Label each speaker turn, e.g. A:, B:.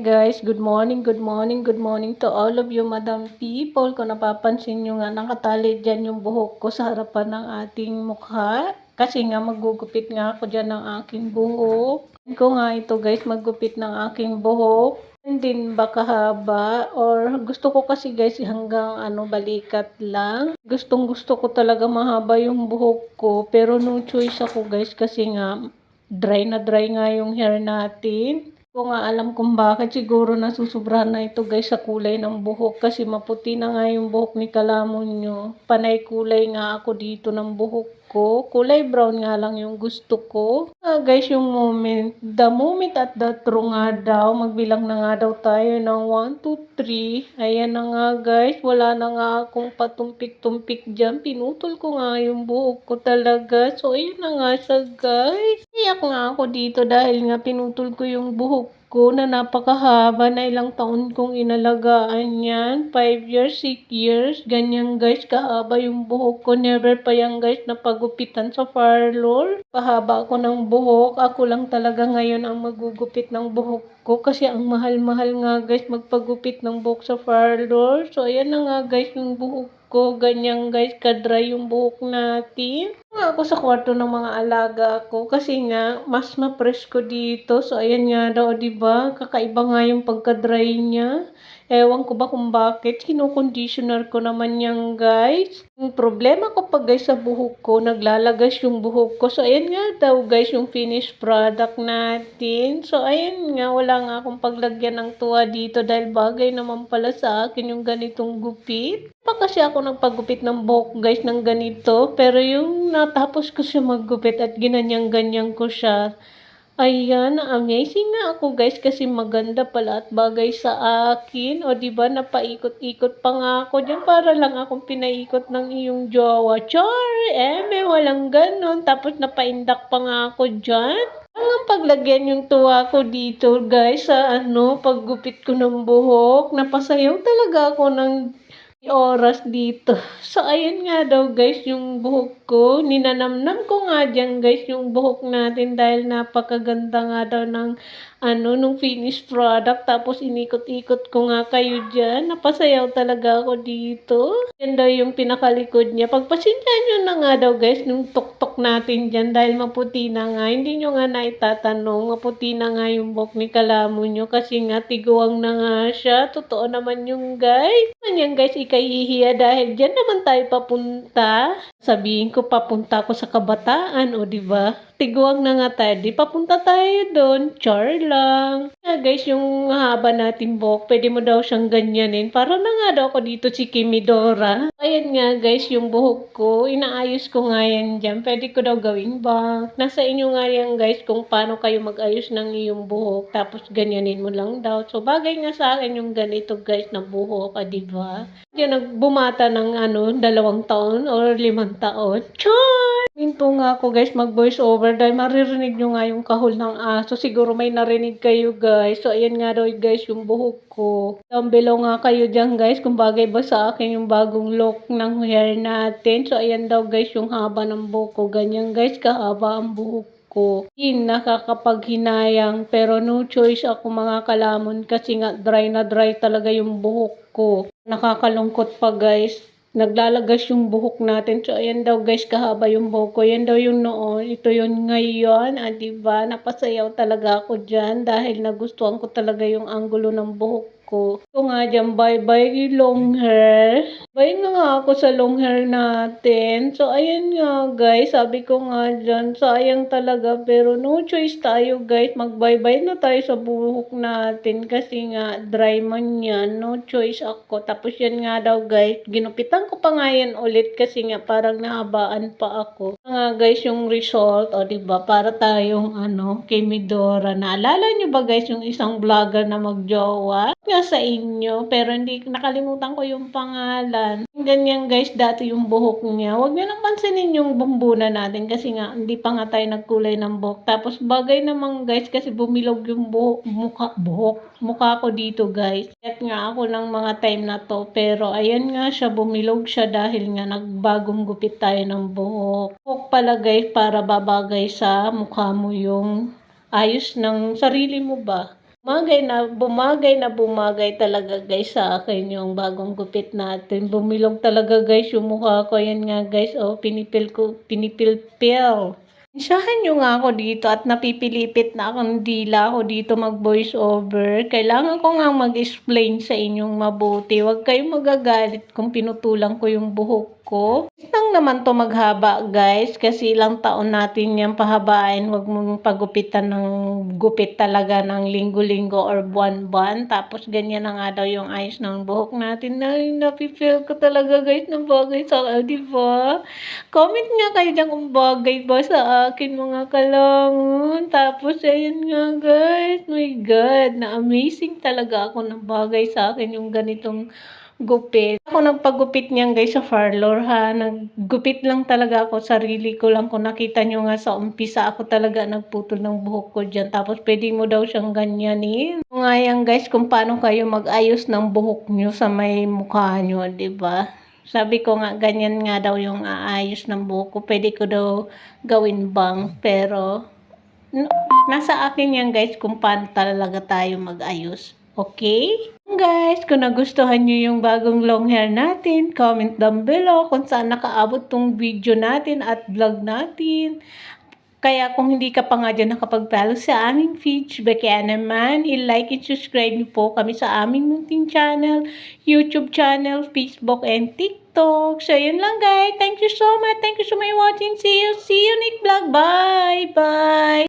A: Guys, good morning, good morning, good morning to all of you Madam People. Kung napapansin nyo nga nakatali dyan yung buhok ko sa harapan ng ating mukha. Kasi nga magugupit nga ako dyan ng aking buhok. Ko nga ito guys, maggupit ng aking buhok. Hindi ba kahaba? Or gusto ko kasi guys hanggang balikat lang. Gustong gusto ko talaga mahaba yung buhok ko. Pero no choice ako guys kasi nga dry na dry nga yung hair natin. Ko nga alam kung bakit siguro nasusobrahan na ito guys sa kulay ng buhok kasi maputi na nga yung buhok ni Kalamon nyo. Panay kulay nga ako dito ng buhok ko. Kulay brown nga lang yung gusto ko. Guys, yung the moment at the true nga daw, magbilang na nga daw tayo ng 1, 2, 3. Ayan na nga guys, wala na nga akong patumpik-tumpik dyan. Pinutol ko nga yung buhok ko talaga. So, ayan na nga siya guys. Iyak nga ako dito dahil nga pinutol ko yung buhok ko na napakahaba na ilang taon kong inalagaan yan. 5 years, 6 years. Ganyan guys, kahaba yung buhok ko. Never pa yan guys napagupitan sa parlor. Pahaba ako ng buhok. Ako lang talaga ngayon ang magugupit ng buhok ko kasi ang mahal-mahal nga guys magpagupit ng buhok sa parlor. So ayan na nga guys yung buhok ko. Ganyan guys, kadry yung buhok natin. Nga ako sa kwarto ng mga alaga ko kasi nga mas ma-fresh ko dito. So ayan nga daw, 'di ba? Kakaiba nga yung pagka-dry niya. Ewan ko ba kung bakit. Kino-conditioner ko naman yan guys. Yung problema ko pa guys sa buhok ko, naglalagas yung buhok ko. So ayan nga daw guys yung finished product natin. So ayan nga, wala nga akong paglagyan ng tuwa dito dahil bagay naman pala sa akin yung ganitong gupit. Pa kasi ako nagpagupit ng buhok guys ng ganito, pero yung natapos ko siya maggupit at ginanyang-ganyan ko siya. Ayan, amazing na ako guys kasi maganda pala at bagay sa akin. O di ba napaikot-ikot pa nga ako diyan para lang akong pinaikot ng iyong jowa. Char, walang ganon. Tapos napaindak pa nga ako diyan. Ang paglagyan yung tuwa ko dito guys sa paggupit ko ng buhok. Napasayaw talaga ako ng oras dito. So, ayun nga daw guys, yung buhok ko. Ninanamnam ko nga dyan guys, yung buhok natin dahil napakaganda nga daw ng nung finished product. Tapos, inikot-ikot ko nga kayo dyan. Napasayaw talaga ako dito. Yan daw yung pinakalikod niya. Pagpasensyahan nyo na nga daw guys, nung tuktok natin dyan dahil maputi na nga. Hindi nyo nga naitatanong, maputi na nga yung buhok ni Kalamo nyo kasi nga tiguang na nga siya. Totoo naman yung guys. Yan guys, ikahihiya dahil dyan naman tayo papunta. Sabihin ko papunta ako sa kabataan, o di ba? Tiguang na nga tayo, di papunta tayo doon. Char lang. Guys, yung haba natin buhok, pwede mo daw siyang ganyanin. Para na nga daw ako dito si Kimidora. Ayan nga guys, yung buhok ko, inaayos ko nga yan dyan. Pwede ko daw gawing bank. Nasa inyo nga yan guys kung paano kayo mag-ayos ng iyong buhok. Tapos ganyanin mo lang daw. So bagay nga sa akin yung ganito guys na buhok, di ba? Yan nagbumata ng 2 taon or 5 taon. Char! Minto nga ako guys mag-voice over dahil maririnig nyo nga yung kahol ng aso. Siguro may narinig kayo guys. So ayan nga daw guys yung buhok ko. Down below nga kayo dyan guys kung bagay ba sa akin yung bagong look ng hair natin. So ayan daw guys yung haba ng buhok ko. Ganyan guys kahaba ang buhok ko. Nakakapaghinayang pero no choice ako mga kalamon kasi nga dry na dry talaga yung buhok ko. Nakakalungkot pa guys. Naglalagas yung buhok natin. So, ayan daw guys, kahaba yung buhok ko. Yan daw yung noon. Ito yun ngayon. Diba? Napasayaw talaga ako dyan dahil nagustuhan ko talaga yung anggulo ng buhok ko. Ito nga dyan, bye-bye long hair. Bye na nga ako sa long hair natin. So, ayan nga guys, sabi ko nga dyan, sayang talaga. Pero no choice tayo guys. Mag-bye-bye na tayo sa buhok natin kasi nga dry man yan. No choice ako. Tapos yan nga daw guys, ginupitan ko pa nga yan ulit kasi nga parang nahabaan pa ako. Nga guys yung result, o diba, para tayong kay Midora. Naalala nyo ba guys yung isang vlogger na magjowa? Nga sa inyo, pero hindi nakalimutan ko yung pangalan. Ganyan guys, dati yung buhok niya. Huwag nyo nang pansinin yung bumbuna natin kasi nga hindi pa nga tayo nagkulay ng buhok. Tapos bagay naman guys kasi bumilog yung mukha ko dito guys. Kaya nga ako ng mga time na to. Pero ayan nga siya, bumilog siya dahil nga nagbagong gupit tayo ng buhok. Buhok pala guys para babagay sa mukha mo yung ayos ng sarili mo ba? Bumagay talaga guys sa akin yung bagong gupit natin. Bumilog talaga guys yung mukha ko. Yan nga guys, oh, pinipilpil. Isahan niyo nga ako dito at napipilipit na akong dila ako dito mag-voice over. Kailangan ko nga mag-explain sa inyong mabuti. Huwag kayong magagalit kung pinutulan ko yung buhok ko. Lang naman to maghaba guys kasi ilang taon natin yan pahabain. Huwag mong pagupitan ng gupit talaga ng linggo-linggo or buwan-buwan. Tapos ganyan na nga daw yung ayos ng buhok natin. Napipil ko talaga guys ng bagay sa di ba? Comment nga kayo dyan kung bagay ba sa akin mga kalangon. Tapos ayun nga guys, my God, na amazing talaga ako ng bagay sa akin yung ganitong gupit. Ako nagpagupit niyan guys sa parlor ha. Naggupit lang talaga ako, sarili ko lang. Kung nakita nyo nga sa umpisa, ako talaga nagputol ng buhok ko dyan. Tapos pwede mo daw siyang ganyanin. Nga yan guys, kung paano kayo mag-ayos ng buhok nyo sa may mukha nyo, 'di ba? Sabi ko nga, ganyan nga daw yung aayos ng buhok ko. Pwede ko daw gawin bang, pero nasa akin yan guys kung paano talaga tayo mag-ayos. Okay? Guys, kung nagustuhan nyo yung bagong long hair natin, comment down below kung saan nakaabot tong video natin at vlog natin. Kaya kung hindi ka pa nga dyan nakapag-follow sa aming page, kaya naman, i-like and subscribe niyo po kami sa aming munting channel, YouTube channel, Facebook, and TikTok. So, yun lang guys. Thank you so much. Thank you so much watching. See you next vlog. Bye! Bye!